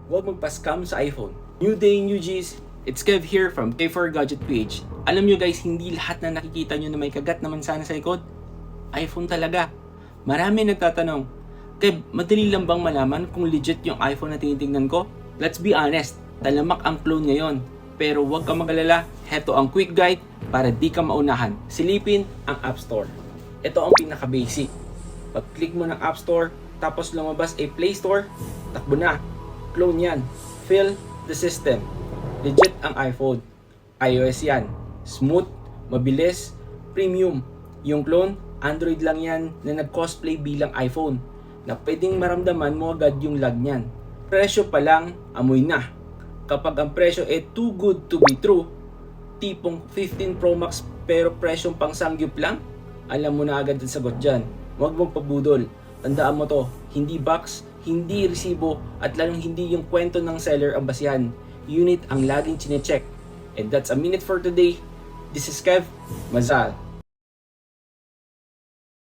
huwag magpa-scam sa iPhone. New day, new G's. It's Kev here from K4 Gadget PH. Alam nyo guys, hindi lahat na nakikita nyo na may kagat naman sana sa likod iPhone talaga. Marami nagtatanong, Kev, madali lang bang malaman kung legit yung iPhone na tinitingnan ko? Let's be honest, talamak ang clone ngayon. Pero huwag kang mag-alala, heto ang quick guide para di ka maunahan. Silipin ang App Store. Ito ang pinaka-basic. Pag-click mo ng App Store, tapos lumabas ay Play Store, takbo na. Clone yan. Fill the system. Legit ang iPhone. iOS yan. Smooth, mabilis, premium. Yung clone, Android lang yan na nag-cosplay bilang iPhone na pwedeng maramdaman mo agad yung lag niyan. Presyo pa lang, amoy na. Kapag ang presyo ay too good to be true, tipong 15 Pro Max pero presyong pang sangyup lang, alam mo na agad ang sagot dyan. Huwag mong pabudol. Tandaan mo to, hindi box, hindi resibo, at lalong hindi yung kwento ng seller ang basihan. Unit ang laging chinecheck. And that's a minute for today. This is Kev Mazal.